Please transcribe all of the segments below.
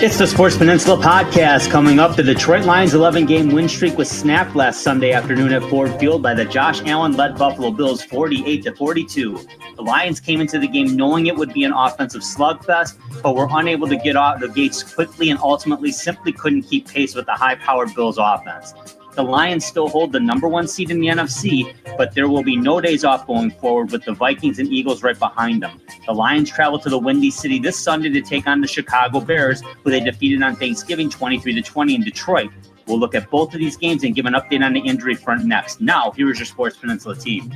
It's the Sports Peninsula podcast. Coming up, the Detroit Lions 11-game win streak was snapped last Sunday afternoon at Ford Field by the Josh Allen-led Buffalo Bills 48-42. The Lions came into the game knowing it would be an offensive slugfest, but were unable to get out the gates quickly and ultimately simply couldn't keep pace with the high-powered Bills offense. The Lions still hold the number one seed in the NFC, but there will be no days off going forward with the Vikings and Eagles right behind them. The Lions travel to the Windy City this Sunday to take on the Chicago Bears, who they defeated on Thanksgiving 23-20 in Detroit. We'll look at both of these games and give an update on the injury front next. Now, here is your Sports Peninsula team.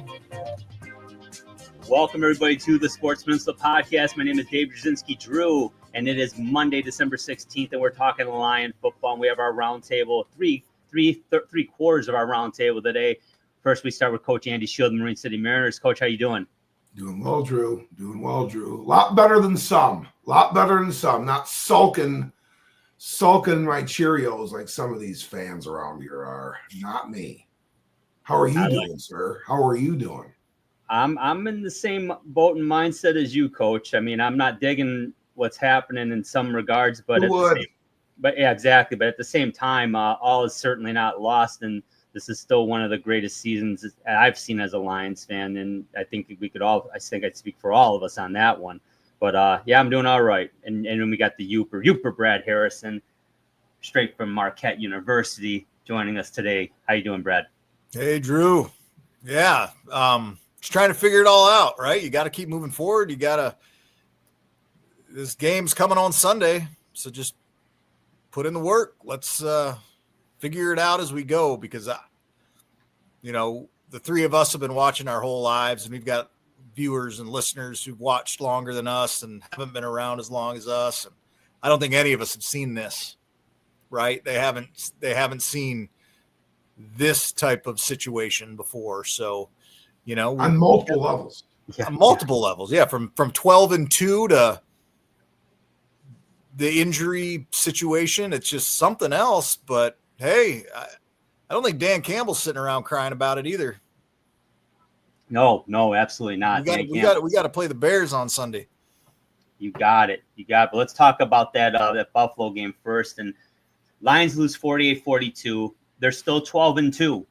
Welcome, everybody, to the Sports Peninsula podcast. My name is Dave Brzezinski Drew, and it is Monday, December 16th, and we're talking Lion football. And we have our roundtable, three quarters of our roundtable today. First, we start with Coach Andy Shield, the Marine City Mariners. Coach, how you doing? Doing well, Drew. A lot better than some. Not sulking my Cheerios like some of these fans around here are. Not me. How are you doing, sir? How are you doing? I'm in the same boat and mindset as you, Coach. I mean, I'm not digging what's happening in some regards, but exactly. But at the same time, all is certainly not lost, and this is still one of the greatest seasons I've seen as a Lions fan. And I think I'd speak for all of us on that one. But I'm doing all right. And then we got the Youper Brad Harrison, straight from Marquette University, joining us today. How you doing, Brad? Hey, Drew. Yeah, just trying to figure it all out, right? You got to keep moving forward. This game's coming on Sunday, so just put in the work. Let's figure it out as we go, because the three of us have been watching our whole lives, and we've got viewers and listeners who've watched longer than us and haven't been around as long as us. And I don't think any of us have seen this, right? They haven't seen this type of situation before. So, on multiple levels. Yeah, from 12-2 to the injury situation, it's just something else. But hey, I don't think Dan Campbell's sitting around crying about it either. No, absolutely not. We got to play the Bears on Sunday. You got it. But let's talk about that Buffalo game first. And Lions lose 48-42. They're still 12-2.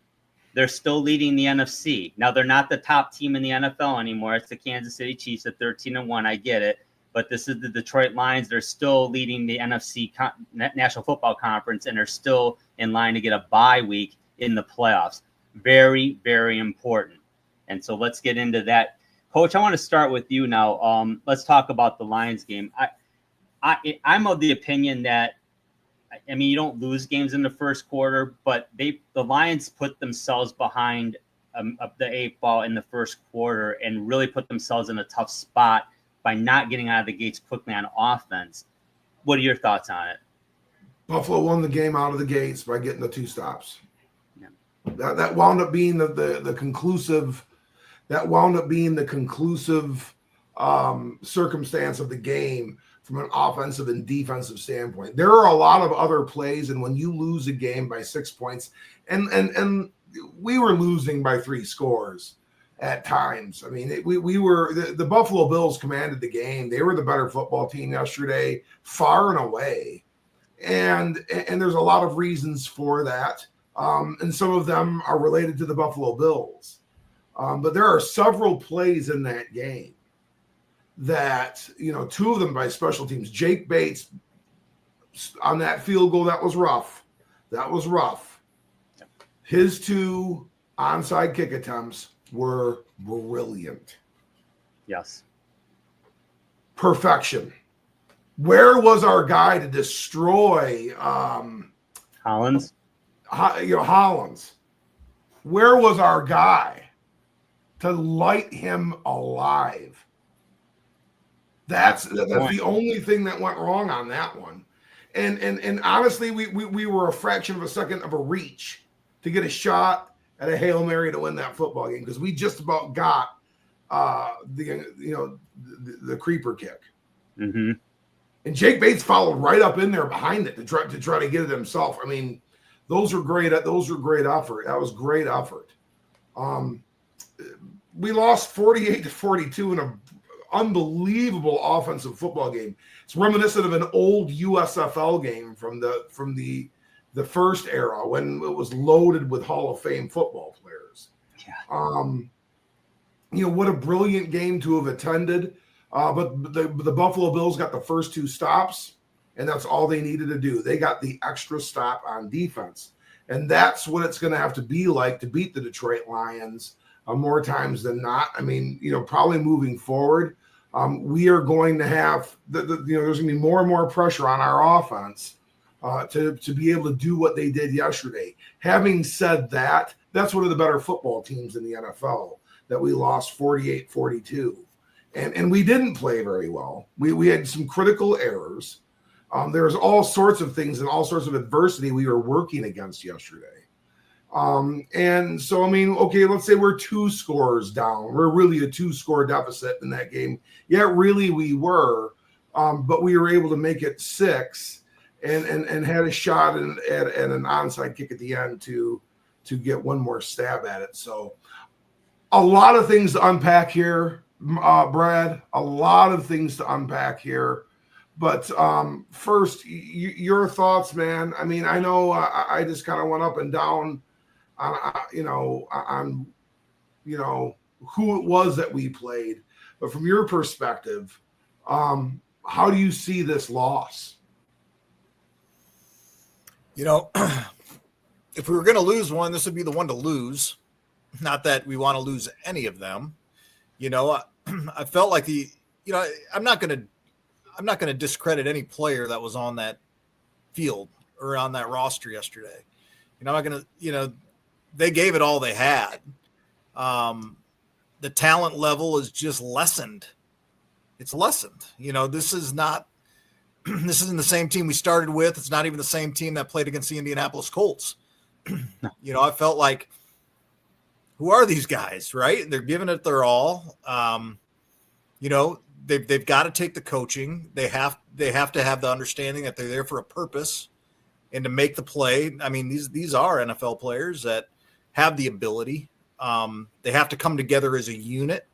They're still leading the NFC. Now, they're not the top team in the NFL anymore. It's the Kansas City Chiefs at 13-1. I get it. But this is the Detroit Lions. They're still leading the NFC National Football Conference, and they're still in line to get a bye week in the playoffs. Very, very important. And so let's get into that. Coach, I want to start with you now. Let's talk about the Lions game. I'm of the opinion that, you don't lose games in the first quarter, but the Lions put themselves behind the 8 ball in the first quarter and really put themselves in a tough spot by not getting out of the gates quickly on offense. What are your thoughts on it? Buffalo won the game out of the gates by getting the 2 stops. Yeah. That wound up being the conclusive. That wound up being the conclusive circumstance of the game from an offensive and defensive standpoint. There are a lot of other plays, and when you lose a game by 6 points, and we were losing by 3 scores at times. We were the Buffalo Bills commanded the game. They were the better football team yesterday, far and away, and there's a lot of reasons for that, and some of them are related to the Buffalo Bills. But there are several plays in that game that, 2 of them by special teams. Jake Bates on that field goal, that was rough. His 2 onside kick attempts were brilliant. Yes. Perfection. Where was our guy to destroy Hollins? Hollins. Where was our guy to light him alive? That's the only thing that went wrong on that one. And honestly, we were a fraction of a second of a reach to get a shot at a Hail Mary to win that football game, because we just about got the creeper kick. Mm-hmm. And Jake Bates followed right up in there behind it to try to get it himself. Those were great effort. That was great effort. We lost 48-42 in unbelievable offensive football game. It's reminiscent of an old USFL game from the first era when it was loaded with Hall of Fame football players. Yeah. What a brilliant game to have attended. But the Buffalo Bills got the first 2 stops, and that's all they needed to do. They got the extra stop on defense. And that's what it's going to have to be like to beat the Detroit Lions more times than not. I mean, probably moving forward, we are going to have, there's going to be more and more pressure on our offense to be able to do what they did yesterday. Having said that, that's one of the better football teams in the NFL that we lost 48-42. And we didn't play very well. We had some critical errors. There's all sorts of things and all sorts of adversity we were working against yesterday. And so, I mean, okay, let's say we're 2 scores down. We're really a 2-score deficit in that game. Yeah, really we were, but we were able to make it 6 and had a shot at an onside kick at the end to get one more stab at it. So a lot of things to unpack here, Brad, a lot of things to unpack here. But first, your thoughts, man. I mean, I know I just kind of went up and down on who it was that we played. But from your perspective, how do you see this loss? If we were going to lose one, this would be the one to lose. Not that we want to lose any of them. I felt like I'm not going to discredit any player that was on that field or on that roster yesterday. I'm not going to, they gave it all they had. The talent level is just lessened. It's lessened. This isn't the same team we started with. It's not even the same team that played against the Indianapolis Colts. I felt like, who are these guys, right? They're giving it their all. They've got to take the coaching. They have to have the understanding that they're there for a purpose and to make the play. I mean, these are NFL players that have the ability. They have to come together as a unit.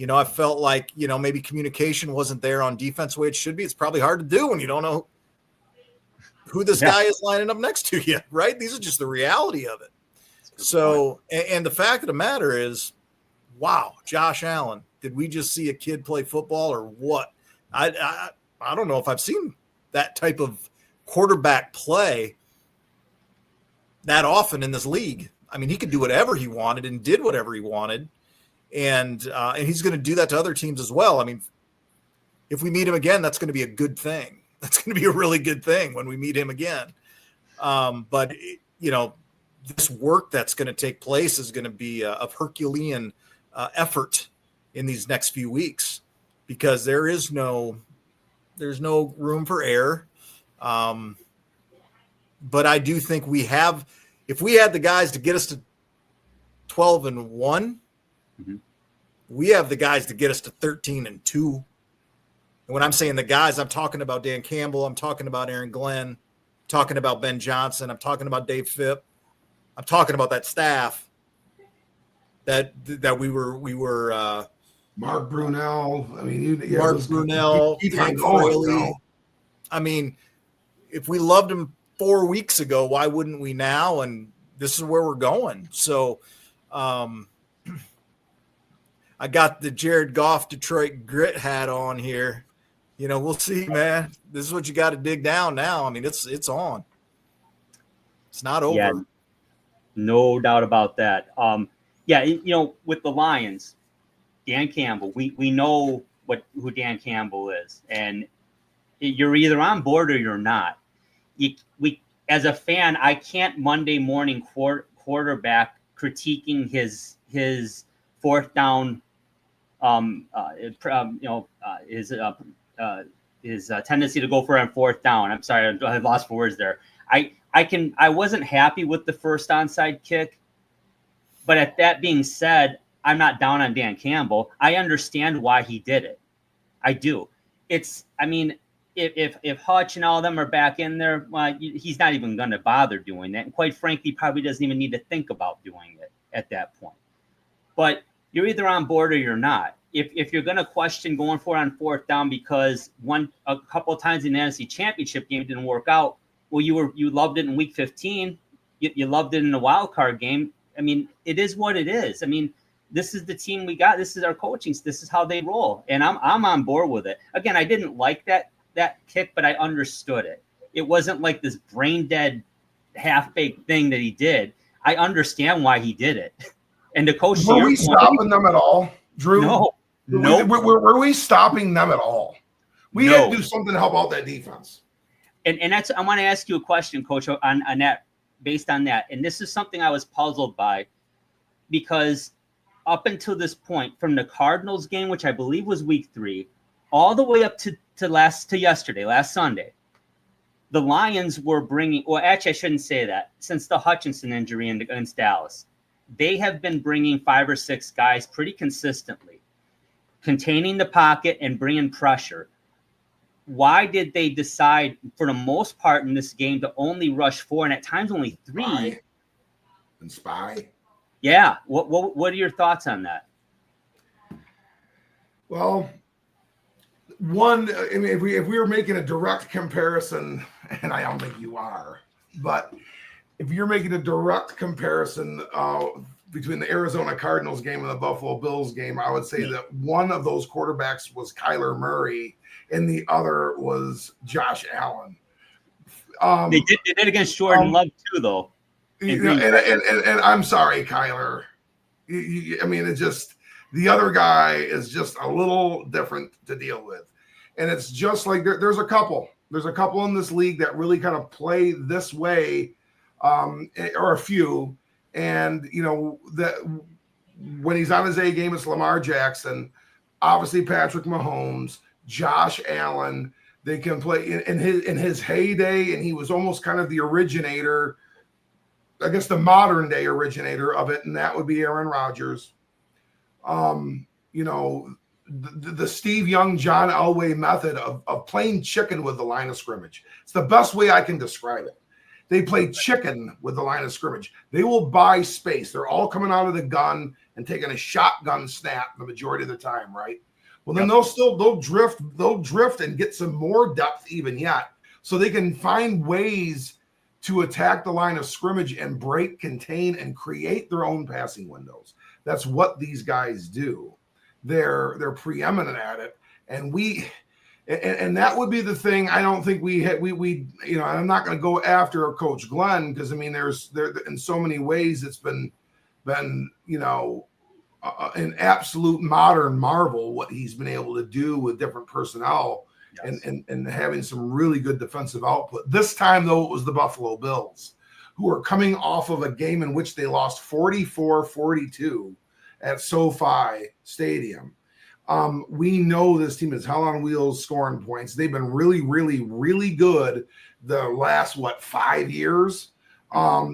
I felt like, maybe communication wasn't there on defense the way it should be. It's probably hard to do when you don't know who this guy is lining up next to you, right? These are just the reality of it. So, and the fact of the matter is, wow, Josh Allen, did we just see a kid play football or what? I don't know if I've seen that type of quarterback play that often in this league. I mean, he could do whatever he wanted and did whatever he wanted. And he's going to do that to other teams as well. I mean, if we meet him again, that's going to be a good thing. That's going to be a really good thing when we meet him again. But this work that's going to take place is going to be a Herculean effort in these next few weeks, because there's no room for error. But I do think if we had the guys to get us to 12-1, we have the guys to get us to 13-2. And when I'm saying the guys, I'm talking about Dan Campbell. I'm talking about Aaron Glenn, I'm talking about Ben Johnson. I'm talking about Dave Phipp. I'm talking about that staff that we were Mark Brunell. I mean, Mark Brunell, Hank Fraley. I mean, if we loved him 4 weeks ago, why wouldn't we now? And this is where we're going. So, I got the Jared Goff Detroit grit hat on here. We'll see, man. This is what you got to dig down now. I mean, it's on. It's not over. Yeah, no doubt about that. With the Lions, Dan Campbell, we know who Dan Campbell is, and you're either on board or you're not. We as a fan, I can't Monday morning quarterback critiquing his fourth down, his tendency to go for it on fourth down. I'm sorry, I lost for words there. I wasn't happy with the first onside kick, but at that being said, I'm not down on Dan Campbell. I understand why he did it. I do. If Hutch and all of them are back in there, well, he's not even going to bother doing that. And quite frankly, probably doesn't even need to think about doing it at that point. But you're either on board or you're not. if you're going to question going for it on fourth down because a couple of times in the NFC Championship game it didn't work out, well, you loved it in Week 15, you loved it in the wild card game. I mean, it is what it is. I mean, this is the team we got. This is our coaching. This is how they roll, and I'm on board with it. Again, I didn't like that kick, but I understood it. It wasn't like this brain dead, half baked thing that he did. I understand why he did it. And the coach, were we stopping them at all, Drew? No. Were we stopping them at all? We had to do something to help out that defense. And that's, I want to ask you a question, Coach, on that, based on that. And this is something I was puzzled by, because up until this point, from the Cardinals game, which I believe was Week 3, all the way up to yesterday, last Sunday, the Lions were bringing, well, actually, I shouldn't say that. Since the Hutchinson injury against Dallas, they have been bringing 5 or 6 guys pretty consistently, containing the pocket and bringing pressure. Why did they decide, for the most part in this game, to only rush 4 and at times only 3? Spy. Yeah. What are your thoughts on that? Well, one, I mean, if we were making a direct comparison, and I don't think you are, but if you're making a direct comparison between the Arizona Cardinals game and the Buffalo Bills game, I would say that one of those quarterbacks was Kyler Murray and the other was Josh Allen. They did against Jordan Love too, though. And I'm sorry, Kyler. I mean, it's just, the other guy is just a little different to deal with. And it's just like there's a couple in this league that really kind of play this way, or a few. And, you know, that when he's on his A game, it's Lamar Jackson, obviously Patrick Mahomes, Josh Allen. They can play in his heyday, and he was almost kind of the originator, I guess the modern day originator of it, and that would be Aaron Rodgers. You know, the Steve Young, John Elway method of playing chicken with the line of scrimmage. It's the best way I can describe it. They play chicken with the line of scrimmage. They will buy space. They're all coming out of the gun and taking a shotgun snap the majority of the time, right? Well, then they'll drift and get some more depth even yet, so they can find ways to attack the line of scrimmage and break, contain, and create their own passing windows. That's what these guys do. They're preeminent at it, and that would be the thing. I don't think we you know, I'm not going to go after Coach Glenn, because I mean, there in so many ways it's been you know, an absolute modern marvel what he's been able to do with different personnel. Yes. and having some really good defensive output. This time, though, it was the Buffalo Bills, who are coming off of a game in which they lost 44-42 at SoFi Stadium. We know this team is hell on wheels scoring points. They've been really, really, really good the last, 5 years.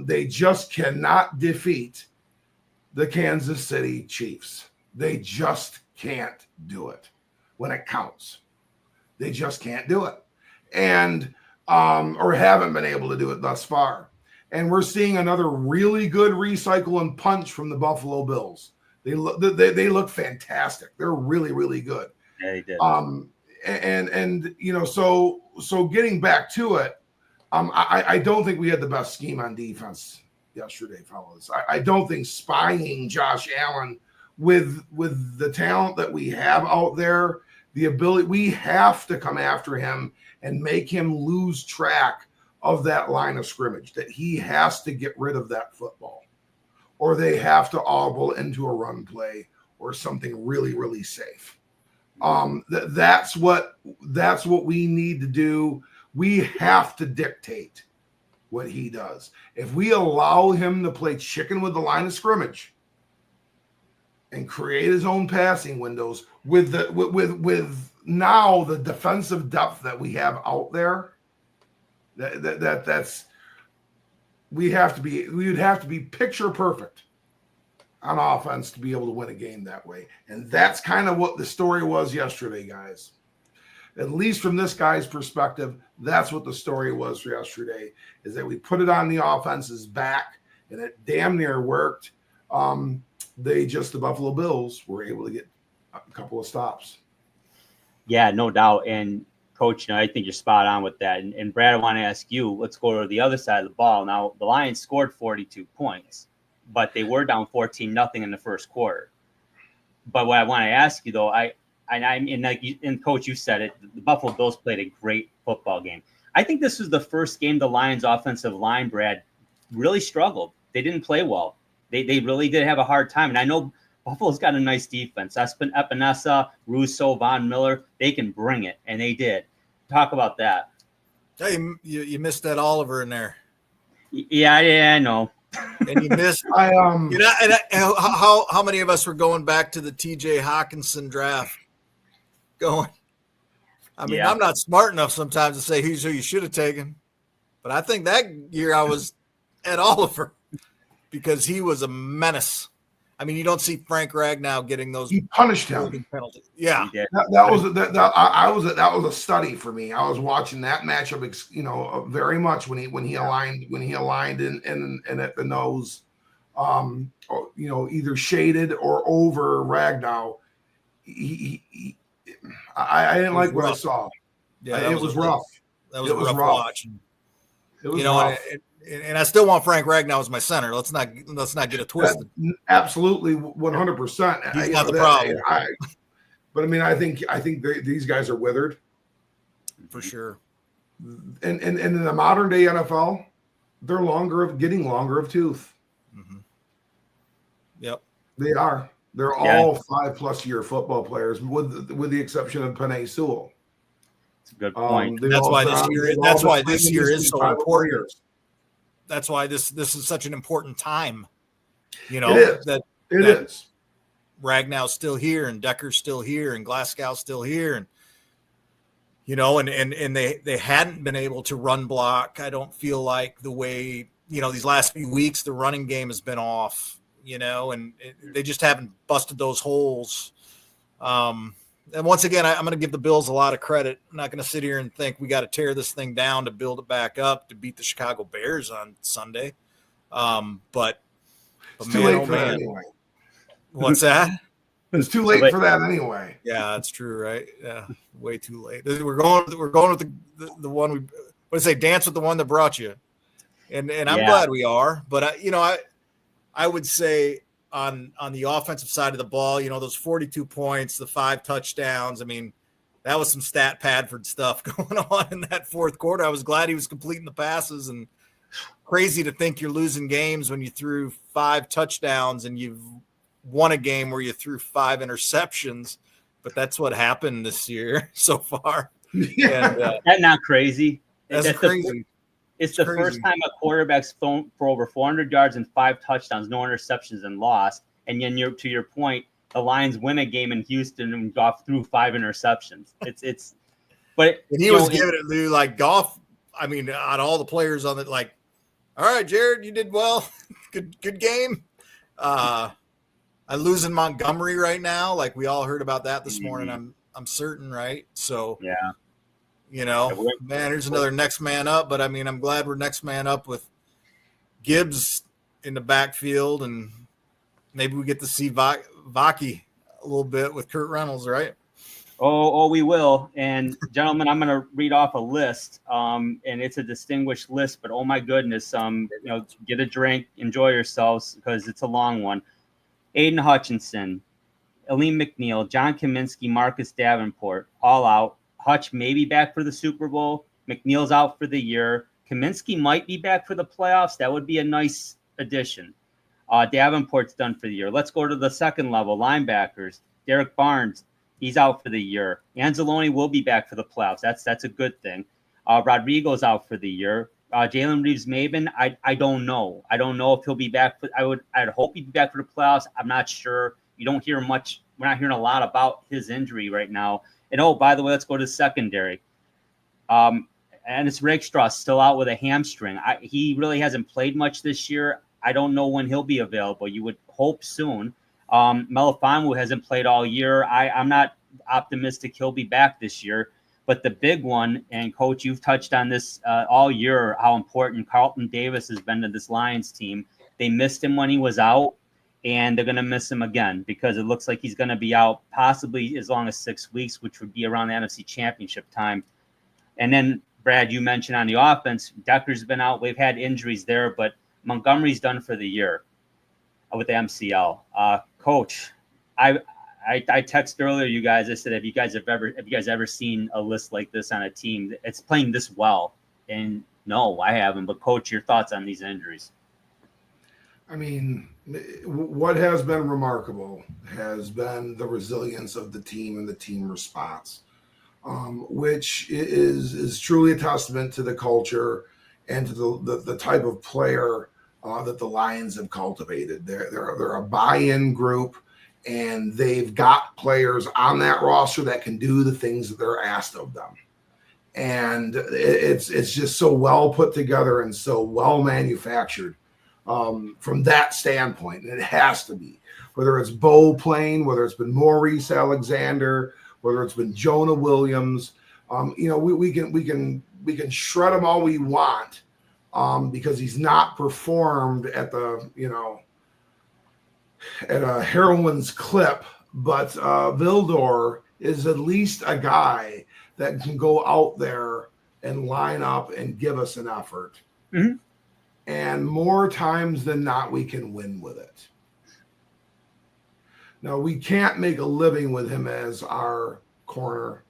They just cannot defeat the Kansas City Chiefs. They just can't do it when it counts. They just can't do it, and or haven't been able to do it thus far. And we're seeing another really good recycle and punch from the Buffalo Bills. They look fantastic. They're really, really good. Yeah, they did. And you know, so getting back to it, I don't think we had the best scheme on defense yesterday, fellas. I don't think spying Josh Allen with the talent that we have out there, the ability, we have to come after him and make him lose track of that line of scrimmage, that he has to get rid of that football, or they have to audible into a run play or something really, really safe. That's what we need to do. We have to dictate what he does. If we allow him to play chicken with the line of scrimmage and create his own passing windows with now the defensive depth that we have out there, that's we would have to be picture perfect on offense to be able to win a game that way. And that's kind of what the story was yesterday, guys. At least from this guy's perspective, that's what the story was for yesterday, is that we put it on the offense's back, and it damn near worked. The Buffalo Bills were able to get a couple of stops. Yeah, no doubt. And Coach, I think you're spot on with that. And Brad, I want to ask you, let's go to the other side of the ball. Now, the Lions scored 42 points, but they were down 14-0 in the first quarter. But what I want to ask you, though, and Coach, you said it, the Buffalo Bills played a great football game. I think this was the first game the Lions offensive line, Brad, really struggled. They didn't play well. They really did have a hard time. And I know Buffalo's got a nice defense. Epinesa, Russo, Von Miller, they can bring it, and they did. Talk about that. Hey, you missed that Oliver in there. Yeah, I know. And you missed. How many of us were going back to the T.J. Hawkinson draft? I'm not smart enough sometimes to say who's who you should have taken, but I think that year I was at Oliver because he was a menace. I mean, you don't see Frank Ragnow getting those. He punished him. Penalties. Yeah, that was a study for me. I was watching that matchup, very much when he aligned in at the nose, either shaded or over Ragnow. I didn't like what I saw. Yeah, it was rough. That was a rough watch. It was rough. And I still want Frank Ragnow as my center. Let's not get it twisted. Absolutely, 100%. He's not the problem. But I mean, I think these guys are withered for sure. And in the modern day NFL, they're getting longer of tooth. Mm-hmm. Yep, they are. They're all 5+ year football players, with the exception of Penei Sewell. That's a good point. That's why this year is so important. That's why this is such an important time. It is. Ragnow's still here, and Decker's still here, and Glasgow's still here, and and they hadn't been able to run block. I don't feel like the way these last few weeks the running game has been off. And they just haven't busted those holes. And once again, I'm going to give the Bills a lot of credit. I'm not going to sit here and think we got to tear this thing down to build it back up to beat the Chicago Bears on Sunday. But it's too late for that anyway. What's that? It's too late for that anyway. Yeah, that's true, right? Yeah, way too late. We're going with the one we dance with the one that brought you, and I'm glad we are. But I would say on the offensive side of the ball, those 42 points, the 5 touchdowns. I mean, that was some stat Padford stuff going on in that fourth quarter. I was glad he was completing the passes, and crazy to think you're losing games when you threw 5 touchdowns and you've won a game where you threw 5 interceptions. But that's what happened this year so far. Yeah. And, that's not crazy. That's crazy. It's the first time a quarterback's thrown for over 400 yards and 5 touchdowns, no interceptions, and lost. And then to your point, the Lions win a game in Houston and Goff threw 5 interceptions. But and he was giving it to like Goff. I mean, out of all the players on it, like, all right, Jared, you did well. good game. I'm losing Montgomery right now. Like we all heard about that this morning. I'm certain, right? So yeah. Man, here's another next man up. But, I mean, I'm glad we're next man up with Gibbs in the backfield, and maybe we get to see Vaki a little bit with Kurt Reynolds, right? Oh, we will. And, gentlemen, I'm going to read off a list, and it's a distinguished list, but, oh, my goodness, get a drink, enjoy yourselves, because it's a long one. Aiden Hutchinson, Aleem McNeil, John Kaminsky, Marcus Davenport, all out. Hutch may be back for the Super Bowl. McNeil's out for the year. Kaminsky might be back for the playoffs. That would be a nice addition. Davenport's done for the year. Let's go to the second level, linebackers. Derek Barnes, he's out for the year. Anzalone will be back for the playoffs. That's a good thing. Rodrigo's out for the year. Jalen Reeves-Maben, I don't know. I don't know if he'll be back. I'd hope he'd be back for the playoffs. I'm not sure. You don't hear much. We're not hearing a lot about his injury right now. And, oh, by the way, let's go to the secondary. And it's Rakestraw still out with a hamstring. He really hasn't played much this year. I don't know when he'll be available. You would hope soon. Melifonwu hasn't played all year. I'm not optimistic he'll be back this year. But the big one, and, Coach, you've touched on this all year, how important Carlton Davis has been to this Lions team. They missed him when he was out. and they're going to miss him again because it looks like he's going to be out possibly as long as 6 weeks, which would be around the NFC Championship time. And then, Brad, you mentioned on the offense, Decker's been out. We've had injuries there, but Montgomery's done for the year with the MCL. Coach, I texted earlier, you guys. I said, have you guys ever seen a list like this on a team? It's playing this well. And no, I haven't. But Coach, your thoughts on these injuries? I mean, what has been remarkable has been the resilience of the team and the team response, which is truly a testament to the culture and to the type of player that the Lions have cultivated. They're a buy-in group, and they've got players on that roster that can do the things that they're asked of them. And it's just so well put together and so well manufactured. From that standpoint, and it has to be, whether it's Bo playing, whether it's been Maurice Alexander, whether it's been Jonah Williams, we can shred him all we want, because he's not performed at at a heroine's clip, but Vildor is at least a guy that can go out there and line up and give us an effort. Mm-hmm. And more times than not, we can win with it. Now, we can't make a living with him as our corner.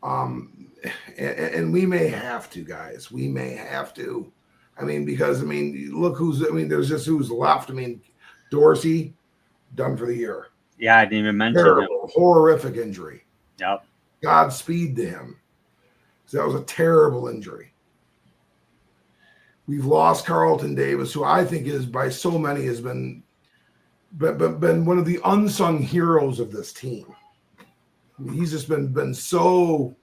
And we may have to, guys. We may have to. Because look there's just who's left. Dorsey, done for the year. Yeah, I didn't even mention Terrible, horrific injury. Yep. Godspeed to him. That was a terrible injury. We've lost Carlton Davis, who I think is by so many has been one of the unsung heroes of this team. He's just been so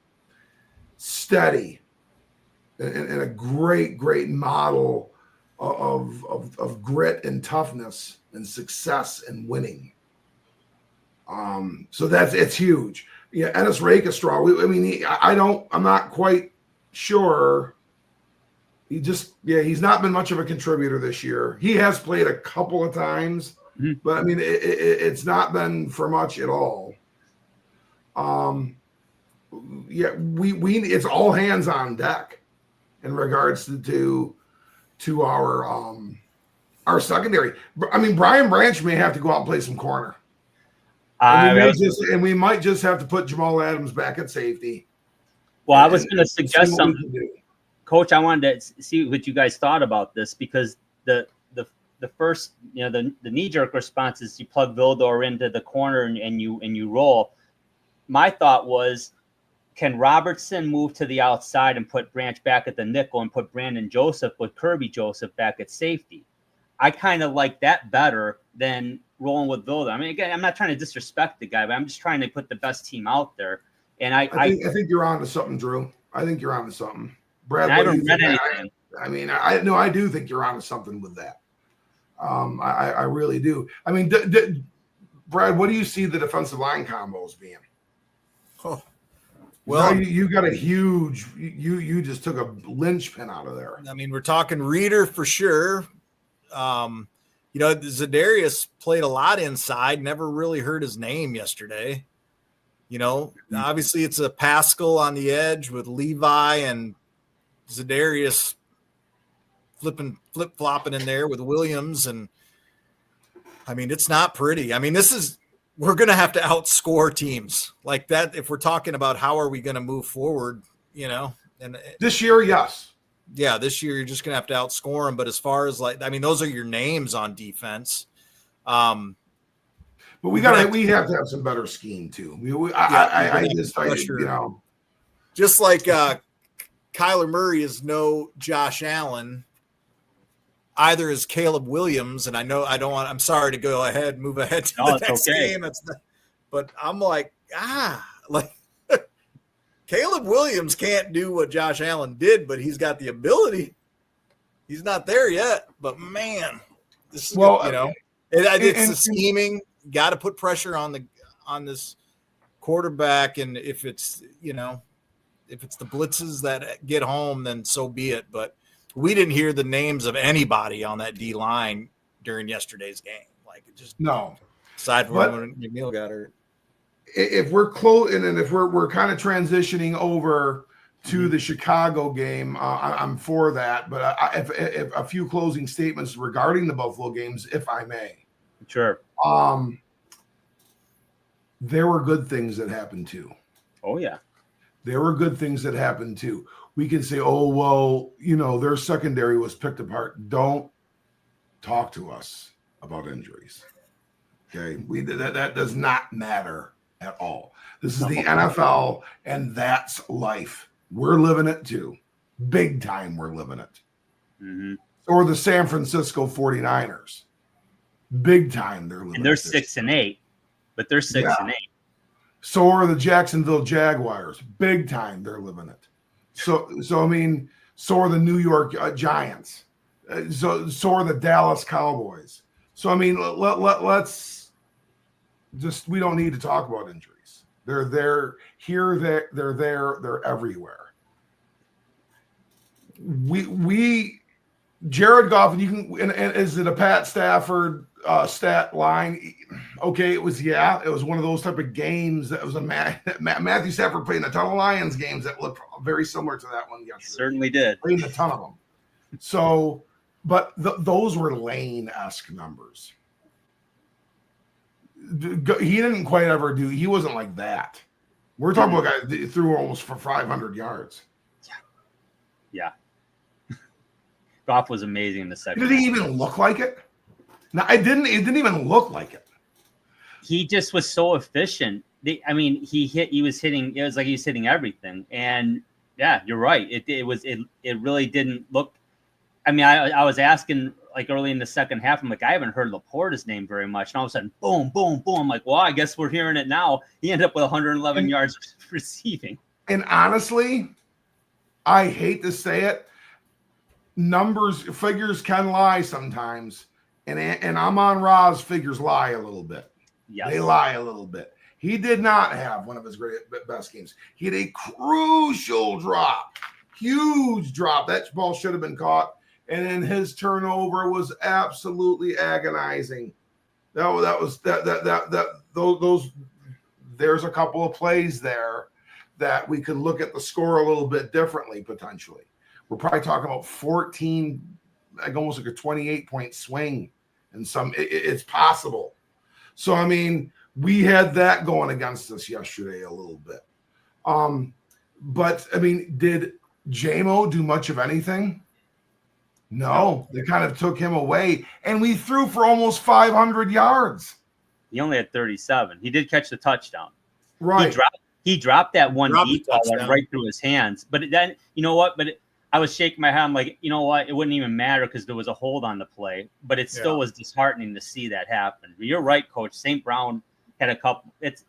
steady and a great model of grit and toughness and success and winning. So it's huge. Yeah, Ennis Rakestraw. I'm not quite sure. He's not been much of a contributor this year. He has played a couple of times, but it's not been for much at all. It's all hands on deck in regards to our secondary. Brian Branch may have to go out and play some corner. We might just have to put Jamal Adams back at safety. Well, I was going to suggest something. Coach, I wanted to see what you guys thought about this, because the first, the knee-jerk response is you plug Vildor into the corner and you roll. My thought was, can Robertson move to the outside and put Branch back at the nickel and put Brandon Joseph with Kirby Joseph back at safety? I kind of like that better than rolling with Vildor. Again, I'm not trying to disrespect the guy, but I'm just trying to put the best team out there. And I think you're on to something, Drew. I think you're on to something. Brad, I haven't read anything. I do think you're onto something with that. I really do. Brad, what do you see the defensive line combos being? Oh, well, you got a huge. You just took a linchpin out of there. We're talking Reader for sure. Zadarius played a lot inside. Never really heard his name yesterday. Obviously it's a Pascal on the edge with Levi and Zadarius flip-flopping in there with Williams. And it's not pretty. We're going to have to outscore teams like that. If we're talking about how are we going to move forward, and this year, yes. Yeah. This year, you're just going to have to outscore them. But as far as those are your names on defense. But we have to have some better scheme too. Just like Kyler Murray is no Josh Allen, either is Caleb Williams. And I'm sorry to move ahead to the next game. But I'm Caleb Williams can't do what Josh Allen did, but he's got the ability. He's not there yet, but man, this is it's the scheming. Got to put pressure on this quarterback, and if it's the blitzes that get home, then so be it. But we didn't hear the names of anybody on that D line during yesterday's game. like. It just No. aside from But when McNeil got hurt. If we're close, and if we're kind of transitioning over to the Chicago game, I'm for that. But if a few closing statements regarding the Buffalo games, if I may. Sure. There were good things that happened too. Oh yeah. There were good things that happened too. We can say, oh, well, their secondary was picked apart. Don't talk to us about injuries. Okay. That does not matter at all. This is the NFL, and that's life. We're living it too. Big time we're living it. Mm-hmm. Or the San Francisco 49ers. Big time they're living it. And they're 6-8, but they're 6-8. So are the Jacksonville Jaguars. Big time they're living it. So I mean, so are the New York Giants. So are the Dallas Cowboys. So I mean, let's just, we don't need to talk about injuries. They're there, here, they're there, they're everywhere. We Jared Goff, and you can, and is it a Pat Stafford stat line? Okay, it was one of those type of games that was a Matthew Stafford played in a ton of Lions games that looked very similar to that one yesterday. Certainly did. Played a ton of them. So, but those were Lane-esque numbers. He didn't quite ever do. He wasn't like that. We're talking about a guy that threw almost for 500 yards. Yeah. Goff was amazing in the second. Did he even look like it? No, it didn't even look like it. He just was so efficient. He was hitting. It was like he was hitting everything. And yeah, you're right. It really didn't look. I mean, I was asking like early in the second half. I'm like, I haven't heard Laporta's name very much. And all of a sudden, boom, boom, boom. I'm like, well, I guess we're hearing it now. He ended up with 111 yards receiving. And honestly, I hate to say it, figures can lie sometimes. And Amon Ra's figures lie a little bit. Yes. They lie a little bit. He did not have one of his best games. He had a crucial drop, huge drop. That ball should have been caught. And then his turnover was absolutely agonizing. Those. There's a couple of plays there that we could look at the score a little bit differently potentially. We're probably talking about 14, like almost like a 28-point swing, and it's possible. So I mean, we had that going against us yesterday a little bit. But I mean, did JMO do much of anything? No, they kind of took him away, and we threw for almost 500 yards. He only had 37. He did catch the touchdown. Right. He dropped that one deep ball right through his hands. But then, you know what? I was shaking my head. I'm like, you know what? It wouldn't even matter because there was a hold on the play. But it still was disheartening to see that happen. But you're right, Coach. St. Brown had a couple. It's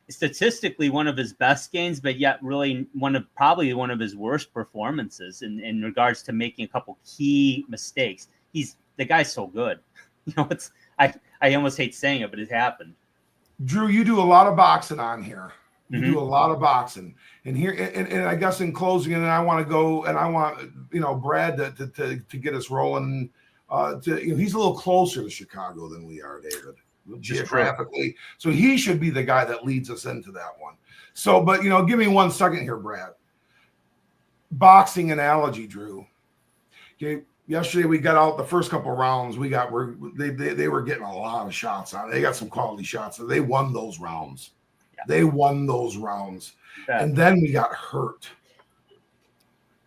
statistically one of his best games, but yet really probably one of his worst performances in regards to making a couple key mistakes. The guy's so good. I almost hate saying it, but it happened. Drew, you do a lot of boxing on here. You do a lot of boxing, and here, and I guess in closing, and I want to go, and I want Brad to get us rolling. He's a little closer to Chicago than we are, David, geographically. So he should be the guy that leads us into that one. So, but give me 1 second here, Brad. Boxing analogy, Drew. Okay, yesterday we got out the first couple of rounds. They were getting a lot of shots on. They got some quality shots, so they won those rounds. They won those rounds. And then we got hurt.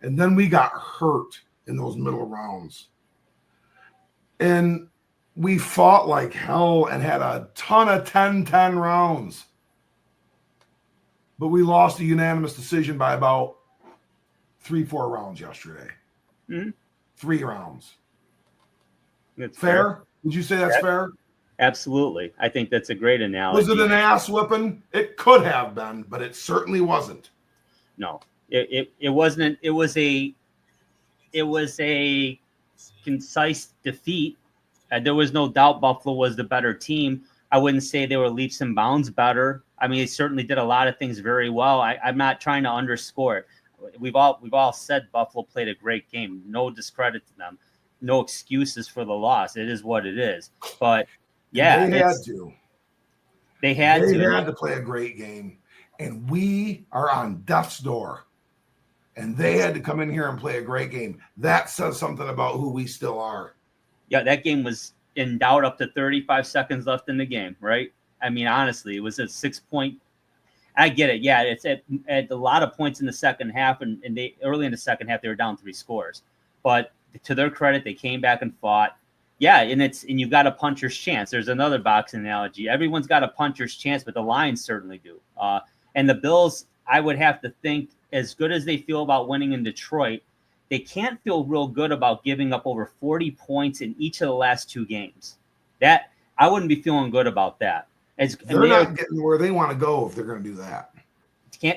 In those middle rounds. And we fought like hell and had a ton of 10-10 rounds. But we lost a unanimous decision by about 3-4 rounds yesterday. 3 rounds. That's fair? Would you say that's fair? Absolutely. I think that's a great analogy. Was it an ass whipping? It could have been, but it certainly wasn't. No, it wasn't. It was a concise defeat. There was no doubt Buffalo was the better team. I wouldn't say they were leaps and bounds better. I mean, they certainly did a lot of things very well. I'm not trying to underscore it. We've all said Buffalo played a great game. No discredit to them. No excuses for the loss. It is what it is. But Yeah, they had to. They had to play a great game, and we are on death's door. And they had to come in here and play a great game. That says something about who we still are. Yeah, that game was in doubt up to 35 seconds left in the game, right? I mean, honestly, it was a 6-point. I get it. Yeah, it's at a lot of points in the second half, and they early in the second half they were down 3 scores. But to their credit, they came back and fought. Yeah, and you've got a puncher's chance. There's another boxing analogy. Everyone's got a puncher's chance, but the Lions certainly do. And the Bills, I would have to think, as good as they feel about winning in Detroit, they can't feel real good about giving up over 40 points in each of the last 2 games. That I wouldn't be feeling good about that. They're not getting where they want to go if they're going to do that.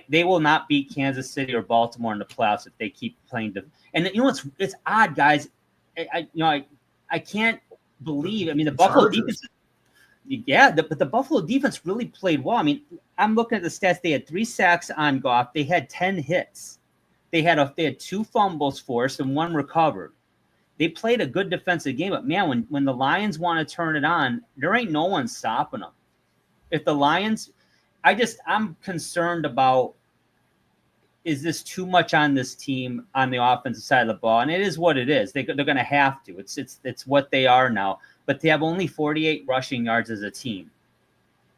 They will not beat Kansas City or Baltimore in the playoffs if they keep playing. And you know it's odd, guys. I can't believe. I mean, the Buffalo defense. Yeah, but the Buffalo defense really played well. I mean, I'm looking at the stats. They had 3 sacks on Goff. They had 10 hits. They had 2 fumbles forced and 1 recovered. They played a good defensive game. But man, when the Lions want to turn it on, there ain't no one stopping them. If the Lions, I'm concerned about, is this too much on this team on the offensive side of the ball? And it is what it is. They're going to have to. It's what they are now. But they have only 48 rushing yards as a team.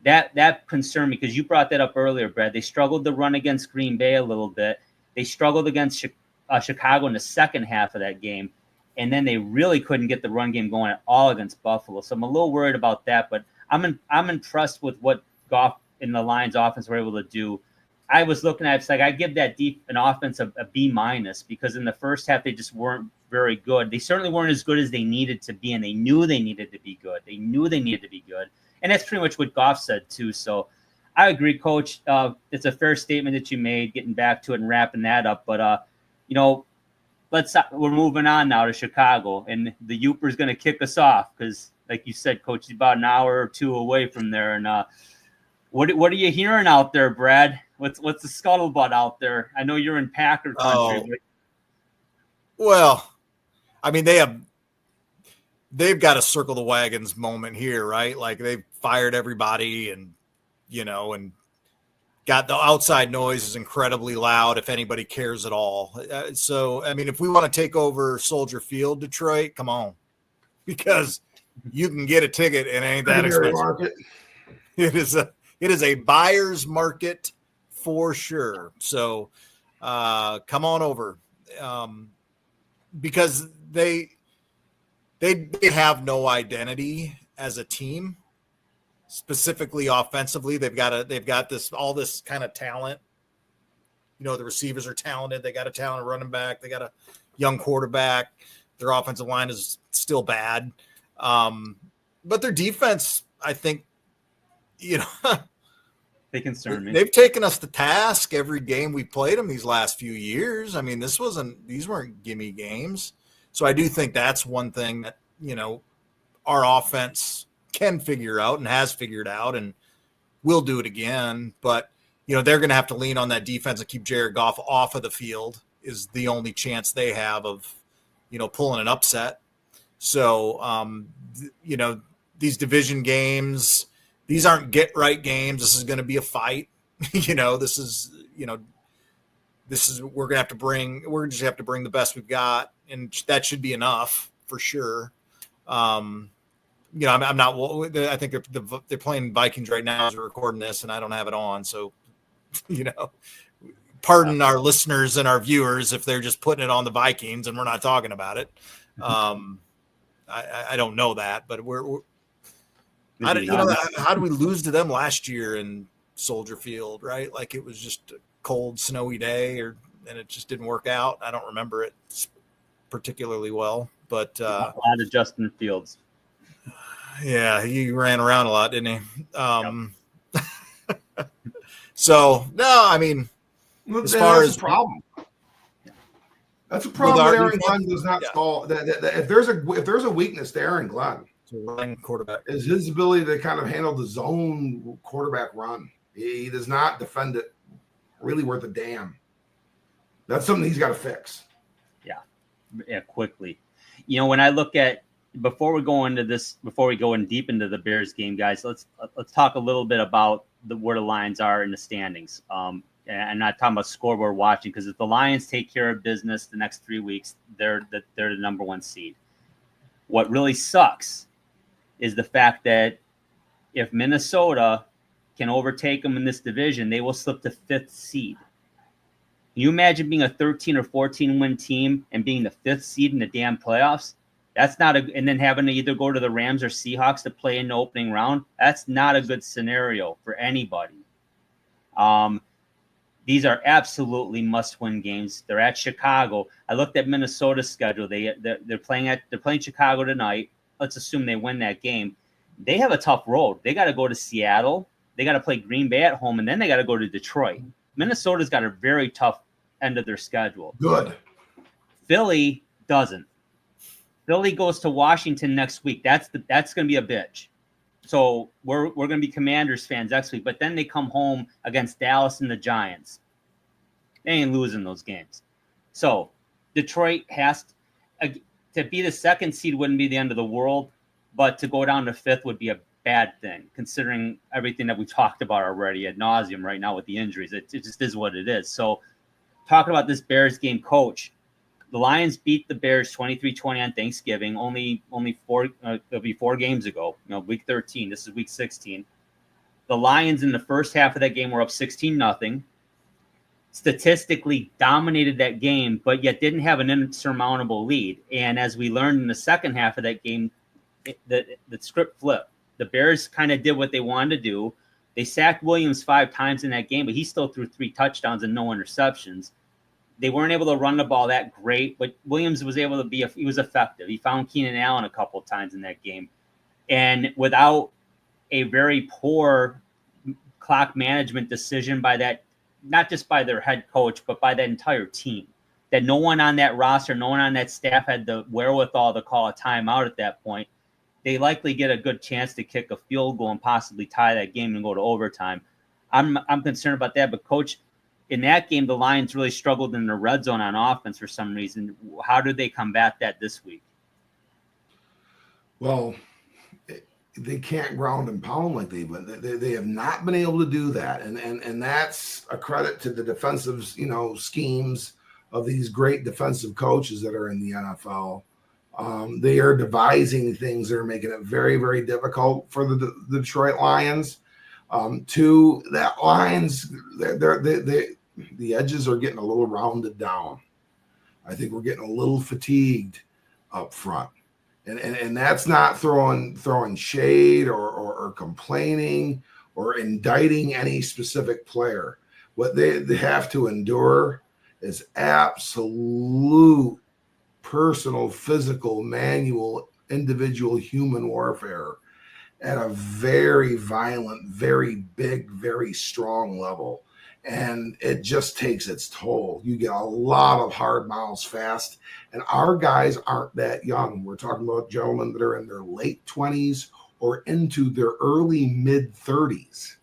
That concerned me because you brought that up earlier, Brad. They struggled to run against Green Bay a little bit. They struggled against Chicago in the second half of that game. And then they really couldn't get the run game going at all against Buffalo. So I'm a little worried about that. But I'm impressed with what Goff and the Lions offense were able to do. I was looking at it's like I give that an offense a B- because in the first half they just weren't very good. They certainly weren't as good as they needed to be, and they knew they needed to be good. And that's pretty much what Goff said too. So I agree, Coach. It's a fair statement that you made, getting back to it and wrapping that up. But we're moving on now to Chicago, and the Youper's going to kick us off because, like you said, Coach, he's about an hour or 2 away from there. And what are you hearing out there, Brad? What's the scuttlebutt out there? I know you're in Packer country. Oh. Well, I mean, they've got a circle the wagons moment here, right? Like they've fired everybody and got the outside noise is incredibly loud if anybody cares at all. So, I mean, if we want to take over Soldier Field, Detroit, come on, because you can get a ticket and ain't that expensive. Market. It is a buyer's market for sure. So come on over because they have no identity as a team, specifically offensively. They've got all this kind of talent. The receivers are talented. They got a talented running back. They got a young quarterback. Their offensive line is still bad. But their defense, I think, they concern me. They've taken us to task every game we played them these last few years. I mean, these weren't gimme games. So I do think that's one thing that, our offense can figure out and has figured out and will do it again. But, they're going to have to lean on that defense and keep Jared Goff off of the field is the only chance they have of, pulling an upset. So, these division games, these aren't get right games. This is going to be a fight. We're going to have to bring the best we've got. And that should be enough for sure. I'm not, I think they're playing Vikings right now as we're recording this and I don't have it on. So, pardon our listeners and our viewers if they're just putting it on the Vikings and we're not talking about it. I don't know that, but how do we lose to them last year in Soldier Field, right? Like it was just a cold, snowy day and it just didn't work out. I don't remember it particularly well, but a lot of Justin Fields. Yeah, he ran around a lot, didn't he? So no, I mean, as far as problem, that's a problem that Aaron Glenn does not solve. That if there's a weakness to Aaron Glenn, quarterback is his ability to kind of handle the zone quarterback run. He does not defend it really worth a damn. That's something he's got to fix. Yeah, quickly. When I look at before we go in deep into the Bears game, guys, let's talk a little bit about where the Lions are in the standings. And I'm not talking about scoreboard watching, because if the Lions take care of business the next 3 weeks, they're the number 1 seed. What really sucks is the fact that if Minnesota can overtake them in this division, they will slip to 5th seed. Can you imagine being a 13 or 14 win team and being the 5th seed in the damn playoffs? That's not and then having to either go to the Rams or Seahawks to play in the opening round. That's not a good scenario for anybody. These are absolutely must-win games. They're at Chicago. I looked at Minnesota's schedule. They're playing Chicago tonight. Let's assume they win that game. They have a tough road. They got to go to Seattle. They got to play Green Bay at home, and then they got to go to Detroit. Minnesota's got a very tough end of their schedule. Good. Philly doesn't. Philly goes to Washington next week. That's going to be a bitch. So we're going to be Commanders fans next week, but then they come home against Dallas and the Giants. They ain't losing those games. So Detroit has to be the 2nd seed wouldn't be the end of the world, but to go down to 5th would be a bad thing, considering everything that we talked about already ad nauseum right now with the injuries. It just is what it is. So talking about this Bears game, Coach, the Lions beat the Bears 23-20 on Thanksgiving. Only 4. It'll be 4 games ago. Week 13. This is week 16. The Lions in the first half of that game were up 16-0. Statistically dominated that game, but yet didn't have an insurmountable lead. And as we learned in the second half of that game, the script flipped. The Bears kind of did what they wanted to do. They sacked Williams 5 times in that game, but he still threw 3 touchdowns and no interceptions. They weren't able to run the ball that great, but Williams was able to he was effective. He found Keenan Allen a couple of times in that game. And without a very poor clock management decision by that, not just by their head coach, but by that entire team, that no one on that roster, no one on that staff had the wherewithal to call a timeout at that point, they likely get a good chance to kick a field goal and possibly tie that game and go to overtime. I'm concerned about that, but Coach, in that game, the Lions really struggled in the red zone on offense for some reason. How did they combat that this week? Well, they can't ground and pound like they have not been able to do that, and that's a credit to the defensive schemes of these great defensive coaches that are in the NFL. They are devising things that are making it very, very difficult for the Detroit Lions. To that Lions, the edges are getting a little rounded down. I think we're getting a little fatigued up front. And that's not throwing shade or complaining or indicting any specific player. What they have to endure is absolute personal, physical, manual, individual human warfare at a very violent, very big, very strong level. And it just takes its toll. You get a lot of hard miles fast. And our guys aren't that young. We're talking about gentlemen that are in their late 20s or into their early mid-30s.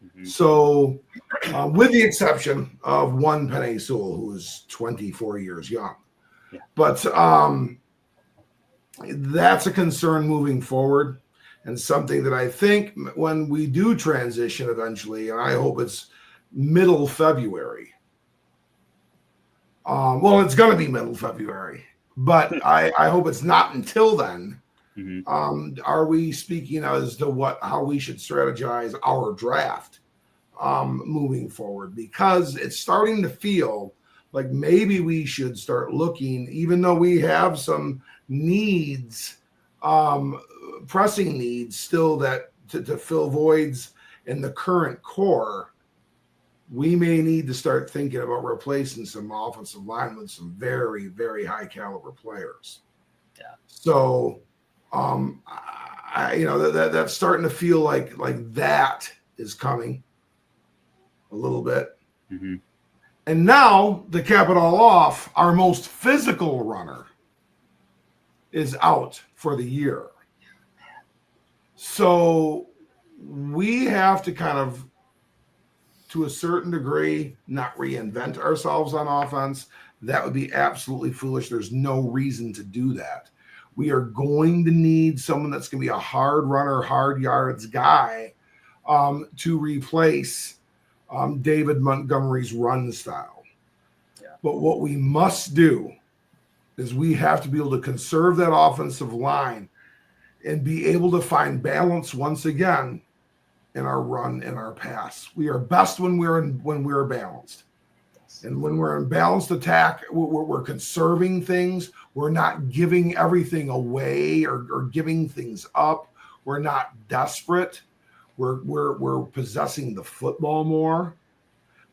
Mm-hmm. So with the exception of one Penei Sewell, who is 24 years young. Yeah. But that's a concern moving forward, and something that I think when we do transition eventually, and I hope it's middle February. Well, it's going to be middle February, but I hope it's not until then. Mm-hmm. Are we speaking as to how we should strategize our draft moving forward? Because it's starting to feel like maybe we should start looking, even though we have some needs, pressing needs still that to fill voids in the current core. We may need to start thinking about replacing some offensive line with some very, very high caliber players. Yeah. So, that's starting to feel like that is coming a little bit. Mm-hmm. And now, to cap it all off, our most physical runner is out for the year. So we have to kind of, to a certain degree, not reinvent ourselves on offense. That would be absolutely foolish. There's no reason to do that. We are going to need someone that's going to be a hard runner, hard yards guy to replace David Montgomery's run style. Yeah. But what we must do is we have to be able to conserve that offensive line and be able to find balance once again in our run and our pass. We are best when we're balanced. And when we're in balanced attack, we're conserving things. We're not giving everything away or giving things up. We're not desperate. We're possessing the football more.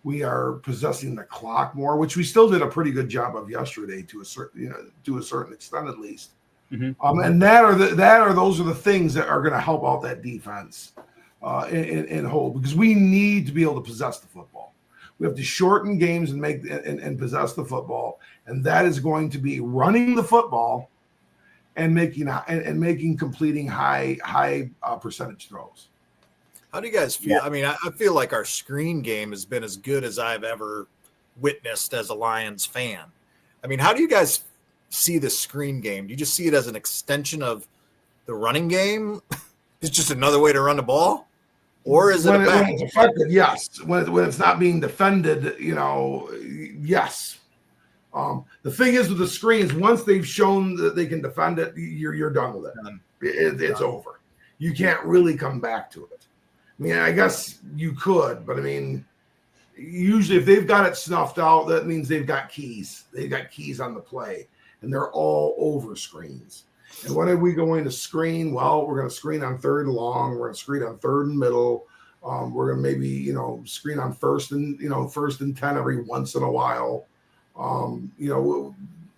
We are possessing the clock more, which we still did a pretty good job of yesterday to a certain extent at least. Mm-hmm. And those are the things that are going to help out that defense in hold, because we need to be able to possess the football. We have to shorten games and make and possess the football, and that is going to be running the football and making completing high percentage throws. How do you guys feel? Yeah. I mean, I feel like our screen game has been as good as I've ever witnessed as a Lions fan. I mean, how do you guys see the screen game? Do you just see it as an extension of the running game? It's just another way to run the ball? Or is it when it's effective? Yes. When it's not being defended, yes. The thing is with the screens, once they've shown that they can defend it, you're done with it. It's over. You can't really come back to it. I mean, I guess you could, but I mean, usually if they've got it snuffed out, that means they've got keys. They've got keys on the play, and they're all over screens. And when are we going to screen? Well, we're going to screen on third and long. We're going to screen on third and middle. We're going to maybe, screen on first and 10 every once in a while.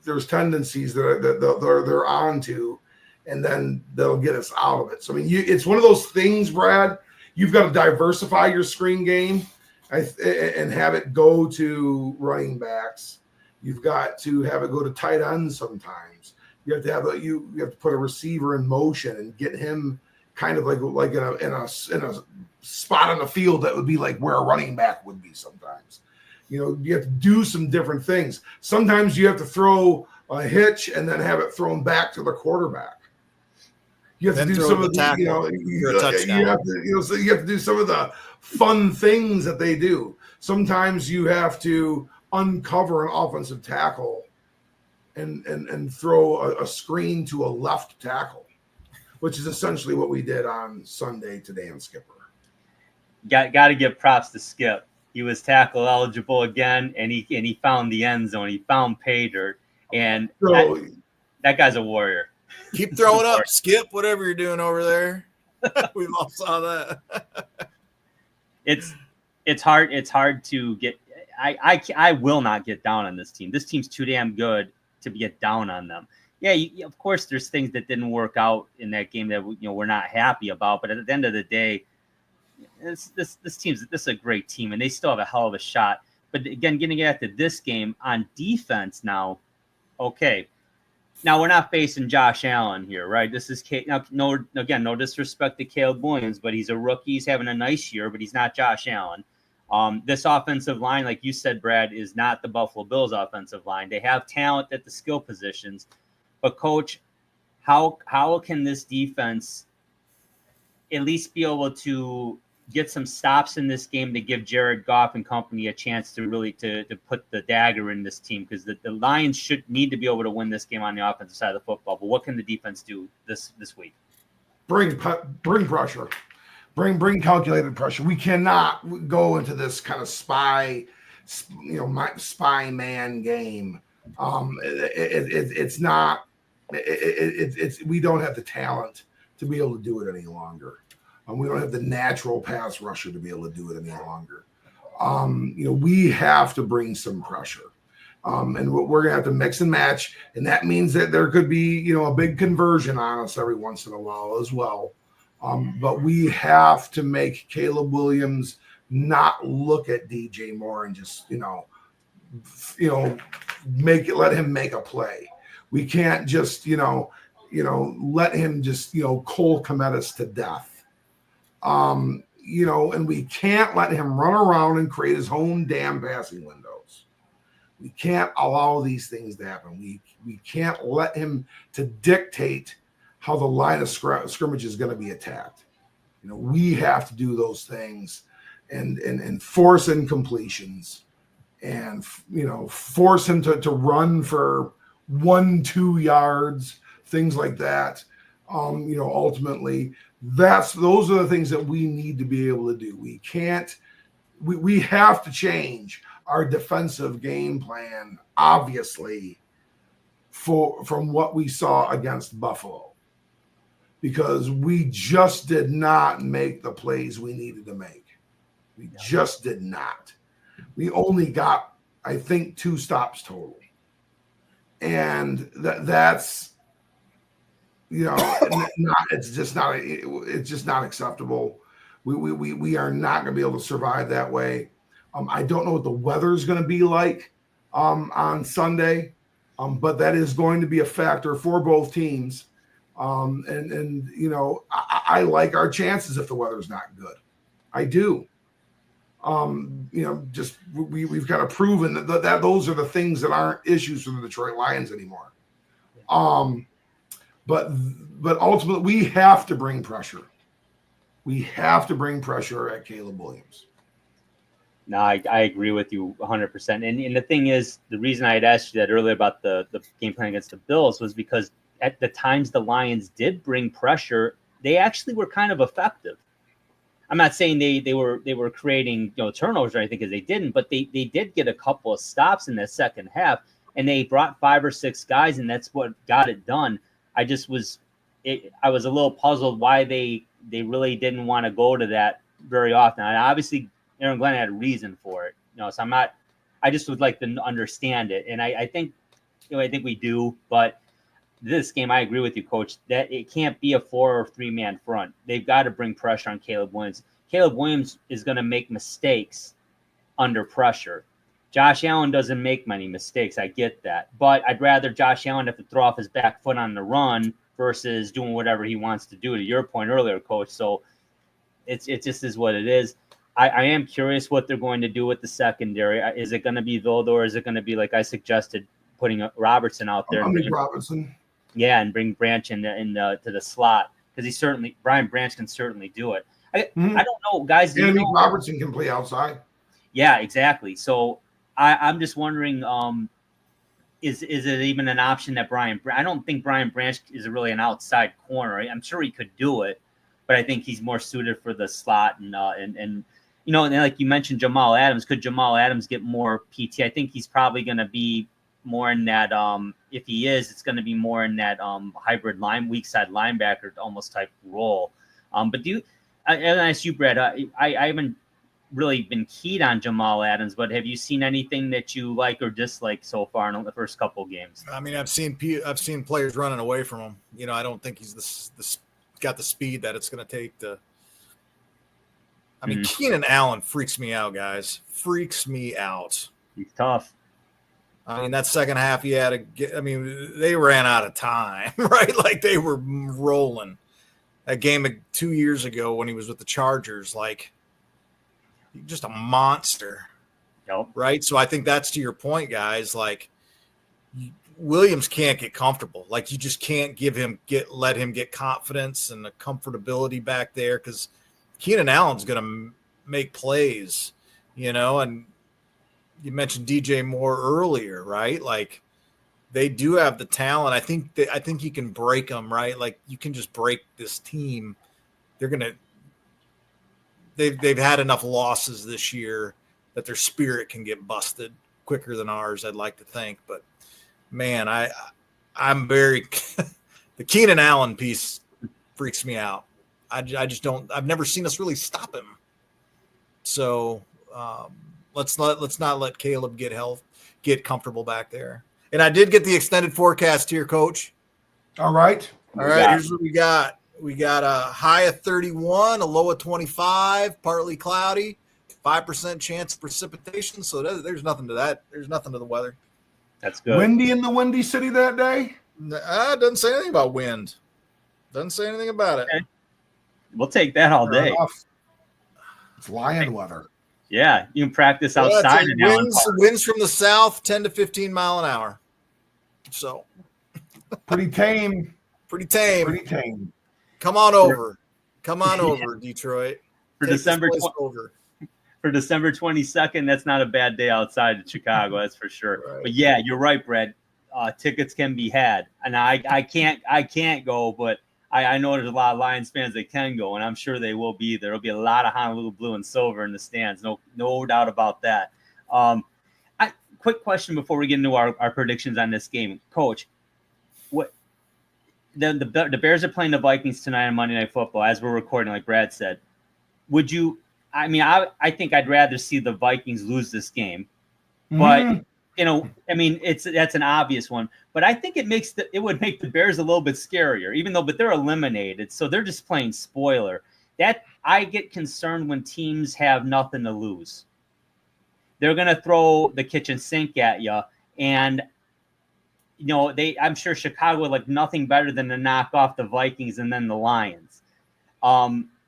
There's tendencies that they're on to, and then they'll get us out of it. So, I mean, it's one of those things, Brad. You've got to diversify your screen game and have it go to running backs. You've got to have it go to tight ends sometimes. You have to have you have to put a receiver in motion and get him kind of like in a spot on the field that would be like where a running back would be sometimes. You have to do some different things. Sometimes you have to throw a hitch and then have it thrown back to the quarterback. You have to do some of the you have to do some of the fun things that they do. Sometimes you have to uncover an offensive tackle and throw a screen to a left tackle, which is essentially what we did on Sunday today on Skipper. Got to give props to Skip. He was tackle eligible again, and he found the end zone. He found pay dirt, and that guy's a warrior. Keep throwing up, Skip, whatever you're doing over there. We all saw that. It's hard to get. I will not get down on this team. This team's too damn good to get down on them. Yeah, of course, there's things that didn't work out in that game that we're not happy about. But at the end of the day, this is a great team, and they still have a hell of a shot. But again, getting at this game on defense now, okay. Now we're not facing Josh Allen here, right? This is no disrespect to Caleb Williams, but he's a rookie. He's having a nice year, but he's not Josh Allen. This offensive line, like you said, Brad, is not the Buffalo Bills offensive line. They have talent at the skill positions, but Coach, how can this defense at least be able to get some stops in this game to give Jared Goff and company a chance to really to put the dagger in this team? Because the Lions should need to be able to win this game on the offensive side of the football. But what can the defense do this week? Bring pressure. Bring calculated pressure. We cannot go into this kind of spy man game. It's not. We don't have the talent to be able to do it any longer. We don't have the natural pass rusher to be able to do it any longer. We have to bring some pressure. And we're going to have to mix and match. And that means that there could be, a big conversion on us every once in a while as well. But we have to make Caleb Williams not look at DJ Moore and just, let him make a play. We can't just, let him just, cold commit us to death. And we can't let him run around and create his own damn passing windows. We can't allow these things to happen. We can't let him to dictate how the line of scrimmage is going to be attacked. We have to do those things and force incompletions and, force him to run for 1-2 yards, things like that. Ultimately, those are the things that we need to be able to do. We have to change our defensive game plan, obviously, from what we saw against Buffalo, because we just did not make the plays we needed to make. We just did not. We only got, I think, 2 stops total. And that's, it's just not acceptable. We are not going to be able to survive that way. I don't know what the weather is going to be like on Sunday, but that is going to be a factor for both teams. I like our chances if the weather's not good. I do. We've kind of proven that those are the things that aren't issues for the Detroit Lions anymore. But ultimately, we have to bring pressure. We have to bring pressure at Caleb Williams. No, I agree with you 100%. And the thing is, the reason I had asked you that earlier about the game plan against the Bills was because at the times the Lions did bring pressure, they actually were kind of effective. I'm not saying they were creating turnovers or anything, because they didn't, but they did get a couple of stops in the second half, and they brought 5 or 6 guys, and that's what got it done. I was a little puzzled why they really didn't want to go to that very often. And obviously, Aaron Glenn had a reason for it, so I just would like to understand it. And I think we do, but this game, I agree with you, Coach, that it can't be a 4 or 3-man front. They've got to bring pressure on Caleb Williams. Caleb Williams is going to make mistakes under pressure. Josh Allen doesn't make many mistakes. I get that. But I'd rather Josh Allen have to throw off his back foot on the run versus doing whatever he wants to do, to your point earlier, Coach. So it just is what it is. I am curious what they're going to do with the secondary. Is it going to be Vildo, or is it going to be, like I suggested, putting Robertson out there? Robertson. Yeah, and bring Branch to the slot, because Brian Branch can certainly do it. I don't know, guys. Robertson can play outside. Yeah, exactly. So I'm just wondering, is it even an option that I don't think Brian Branch is really an outside corner. I'm sure he could do it, but I think he's more suited for the slot. And like you mentioned, Jamal Adams. Could Jamal Adams get more PT? I think he's probably going to be more in that, if he is, it's going to be more in that hybrid weak side linebacker almost type role. But I ask you, Brett, I haven't really been keyed on Jamal Adams, but have you seen anything that you like or dislike so far in the first couple of games? I mean, I've seen players running away from him. I don't think he's got the speed that it's going to take to. I mean, Keenan Allen freaks me out, guys. Freaks me out. He's tough. I mean, that second half he had to get. I mean, they ran out of time, right? Like they were rolling. That game 2 years ago when he was with the Chargers, like just a monster. Yep. Right. So I think that's to your point, guys. Like Williams can't get comfortable. Like you just can't let him get confidence and the comfortability back there, because Keenan Allen's going to make plays, and you mentioned DJ Moore earlier, right? Like they do have the talent. I think you can break them, right? Like you can just break this team. They've had enough losses this year that their spirit can get busted quicker than ours, I'd like to think. But man, I'm very the Keenan Allen piece freaks me out. I just don't. I've never seen us really stop him. So let's not let Caleb get comfortable back there. And I did get the extended forecast here, Coach. All right. Here's what we got. We got a high of 31, a low of 25, partly cloudy, 5% chance of precipitation. So there's nothing to that. There's nothing to the weather. That's good. Windy in the Windy City that day? Doesn't say anything about wind. Doesn't say anything about it. Okay. We'll take that all day. It's lion weather. Yeah, you can practice outside in Allen Park. Winds from the south, 10 to 15 mile an hour. So pretty tame. Pretty tame. Pretty tame. Come on over. Come on over, Detroit. For Take December this place over. For December 22nd, that's not a bad day outside of Chicago, that's for sure. Right. But yeah, you're right, Brad. Tickets can be had, and I can't go, but I know there's a lot of Lions fans that can go, and I'm sure they will be there. There'll be a lot of Honolulu blue and silver in the stands, no doubt about that. Quick question before we get into our predictions on this game, Coach. What the Bears are playing the Vikings tonight on Monday Night Football as we're recording, like Brad said. Would you? I mean, I think I'd rather see the Vikings lose this game, but I mean, that's an obvious one. But I think it would make the Bears a little bit scarier, but they're eliminated, so they're just playing spoiler. That I get concerned when teams have nothing to lose. They're gonna throw the kitchen sink at you, and I'm sure Chicago would like nothing better than to knock off the Vikings and then the Lions.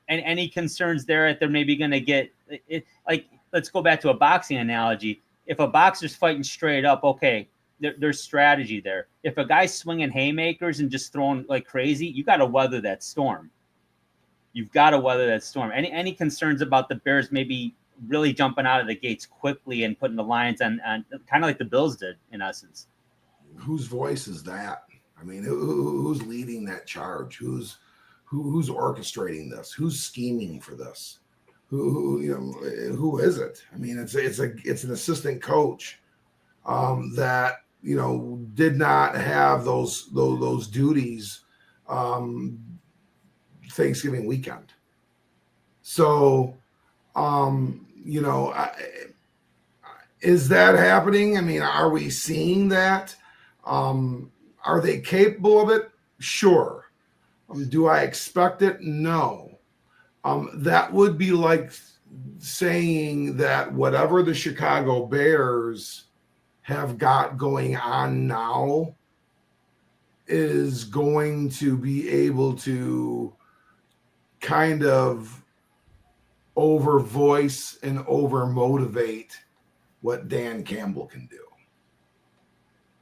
And any concerns there that they're maybe going to get it? Like, let's go back to a boxing analogy. If a boxer's fighting straight up, okay, there's strategy there. If a guy's swinging haymakers and just throwing like crazy, you got to weather that storm. You've got to weather that storm. Any concerns about the Bears maybe really jumping out of the gates quickly and putting the Lions on kind of like the Bills did in essence? Whose voice is that? I mean, who's leading that charge? Who's orchestrating this? Who's scheming for this? Who is it? I mean, it's an assistant coach that did not have those duties Thanksgiving weekend. So is that happening? I mean, are we seeing that? Are they capable of it? Sure. Do I expect it? No. That would be like saying that whatever the Chicago Bears have got going on now is going to be able to kind of over voice and over motivate what Dan Campbell can do.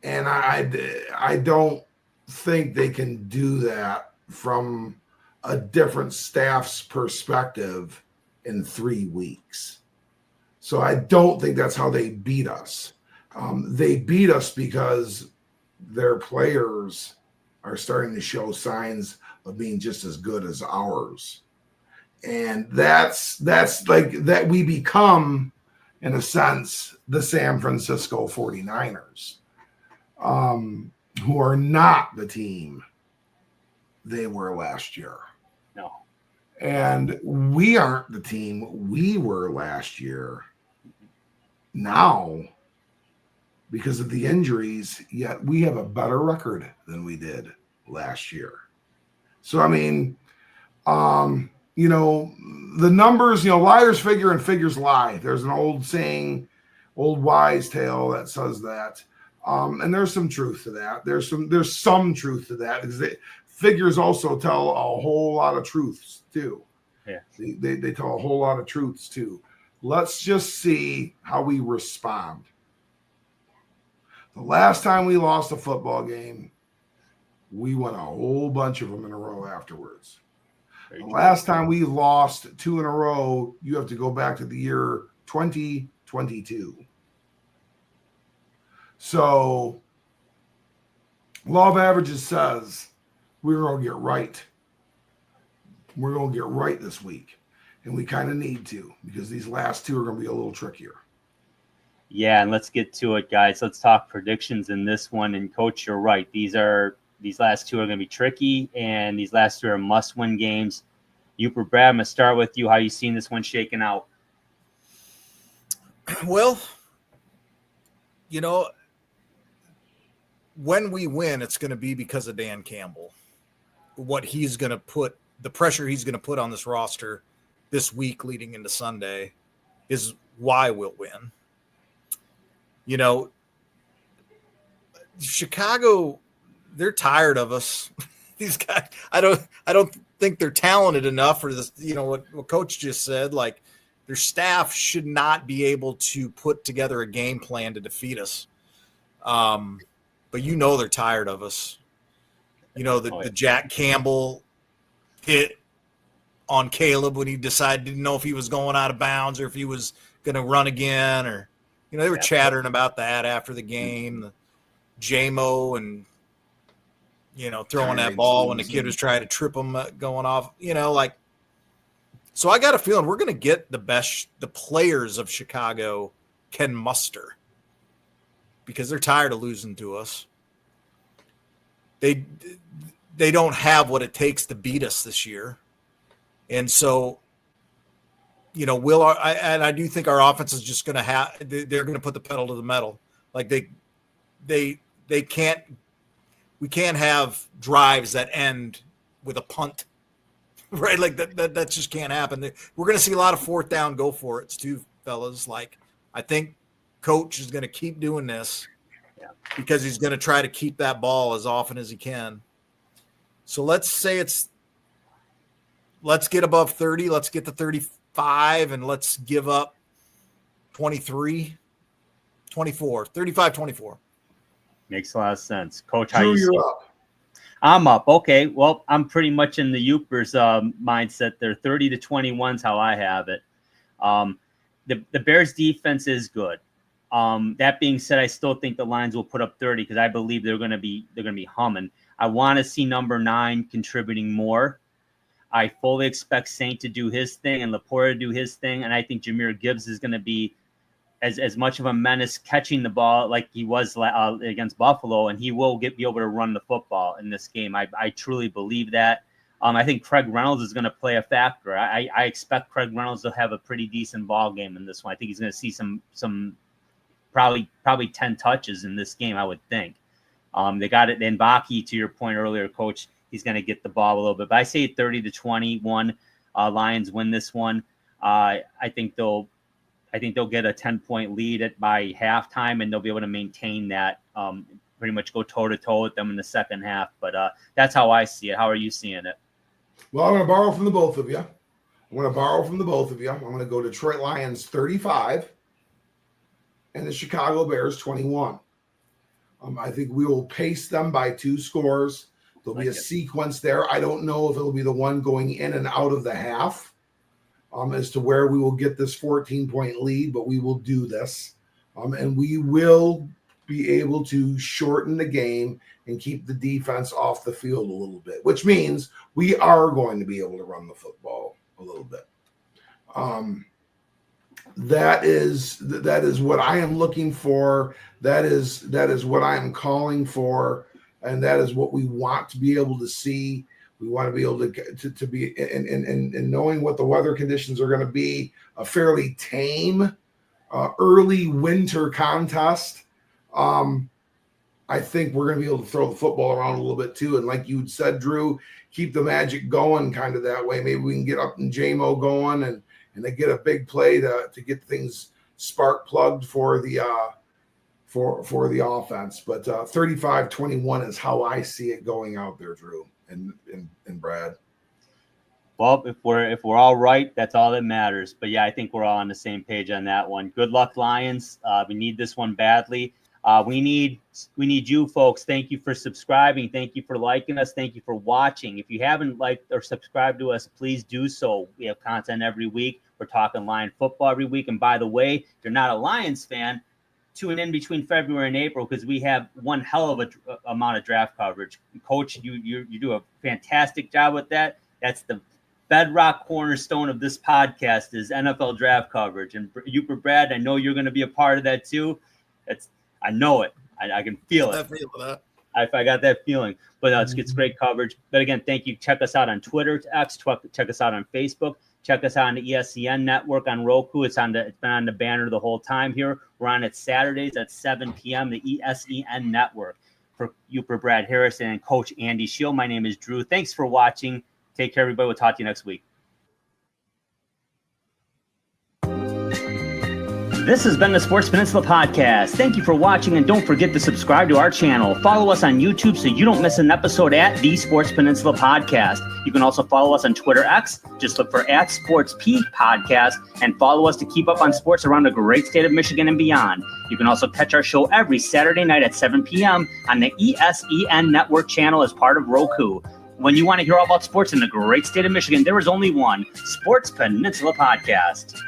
And I don't think they can do that from a different staff's perspective in 3 weeks. So I don't think that's how they beat us. They beat us because their players are starting to show signs of being just as good as ours. And that's like that we become, in a sense, the San Francisco 49ers, who are not the team they were last year. No. And we aren't the team we were last year now because of the injuries, yet we have a better record than we did last year. So, I mean, the numbers, liars figure and figures lie. There's an old saying, old wise tale that says that. And there's some truth to that. There's some truth to that because figures also tell a whole lot of truths too. Yeah. They tell a whole lot of truths too. Let's just see how we respond. The last time we lost a football game, we won a whole bunch of them in a row afterwards. The last time we lost 2 in a row, you have to go back to the year 2022. So, law of averages says we're going to get right. We're going to get right this week. And we kind of need to because these last 2 are going to be a little trickier. Yeah, and let's get to it, guys. Let's talk predictions in this one. And, Coach, you're right. These last 2 are going to be tricky, and these last 2 are must-win games. Brad, I'm going to start with you. How you seeing this one shaking out? Well, when we win, it's going to be because of Dan Campbell. What he's going to put, the pressure he's going to put on this roster this week leading into Sunday is why we'll win. Chicago, they're tired of us. These guys, I don't think they're talented enough for this. What Coach just said, like Their staff should not be able to put together a game plan to defeat us. But they're tired of us. The Jack Campbell hit on Caleb when he didn't know if he was going out of bounds or if he was going to run again, or they were chattering about that after the game. The JMO and throwing that ball when the kid was trying to trip him going off. So I got a feeling we're going to get the best the players of Chicago can muster, because they're tired of losing to us. They don't have what it takes to beat us this year. And so, I do think our offense is just going to they're going to put the pedal to the metal. Like they can't, we can't have drives that end with a punt, right? Like that just can't happen. We're going to see a lot of fourth down go for it too, fellas. Like, I think coach is going to keep doing this because he's going to try to keep that ball as often as he can. So let's get above 30. Let's get to 35, and let's give up 23, 24, 35, 24. Makes a lot of sense. Coach, how Drew, you you're up. I'm up. Okay. Well, I'm pretty much in the Youpers mindset there. 30-21 is how I have it. The Bears defense is good. That being said, I still think the Lions will put up 30 because I believe they're going to be humming. I want to see number 9 contributing more. I fully expect Saint to do his thing and Laporte to do his thing, and I think Jahmyr Gibbs is going to be as much of a menace catching the ball like he was against Buffalo, and he will be able to run the football in this game. I truly believe that. I think Craig Reynolds is going to play a factor. I expect Craig Reynolds to have a pretty decent ball game in this one. I think he's going to see some probably 10 touches in this game, I would think. They got it. Then Baki, to your point earlier, Coach, he's going to get the ball a little bit. But I say 30-21, Lions win this one. I think they'll get a 10-point lead by halftime, and they'll be able to maintain that. Pretty much go toe-to-toe with them in the second half. But that's how I see it. How are you seeing it? Well, I'm going to borrow from the both of you. I'm going to go Detroit Lions 35 and the Chicago Bears 21. I think we will pace them by 2 scores. There'll be a sequence there. I don't know if it'll be the one going in and out of the half as to where we will get this 14-point lead, but we will do this. And we will be able to shorten the game and keep the defense off the field a little bit, which means we are going to be able to run the football a little bit. That is what I am looking for. That is what I am calling for, and that is what we want to be able to see. We want to be able to be in knowing what the weather conditions are going to be. A fairly tame early winter contest. I think we're going to be able to throw the football around a little bit too, and like you said, Drew, keep the magic going kind of that way. Maybe we can get up and JMO going and they get a big play to get things spark plugged for the offense. But 35-21 is how I see it going out there, Drew and Brad. Well, if we're all right, that's all that matters. But yeah, I think we're all on the same page on that one. Good luck, Lions. We need this one badly. We need you folks. Thank you for subscribing. Thank you for liking us. Thank you for watching. If you haven't liked or subscribed to us, please do so. We have content every week. We're talking Lion football every week. And by the way, if you're not a Lions fan, tune in between February and April because we have one hell of a amount of draft coverage. Coach, you do a fantastic job with that. That's the bedrock cornerstone of this podcast is NFL draft coverage. And Uper Brad, I know you're going to be a part of that too. I know it. I can feel it. I got that feeling. But it's great coverage. But again, thank you. Check us out on Twitter, X. Check us out on Facebook. Check us out on the ESPN network on Roku. It's been on the banner the whole time here. We're on it Saturdays at 7 p.m. The ESPN network. For Uper Brad Harrison and Coach Andy Shield, my name is Drew. Thanks for watching. Take care, everybody. We'll talk to you next week. This has been the Sports Peninsula Podcast. Thank you for watching, and don't forget to subscribe to our channel. Follow us on YouTube so you don't miss an episode at the Sports Peninsula Podcast. You can also follow us on Twitter X. Just look for @SportsP Podcast and follow us to keep up on sports around the great state of Michigan and beyond. You can also catch our show every Saturday night at 7 p.m. on the ESEN Network channel as part of Roku. When you want to hear all about sports in the great state of Michigan, there is only one Sports Peninsula Podcast.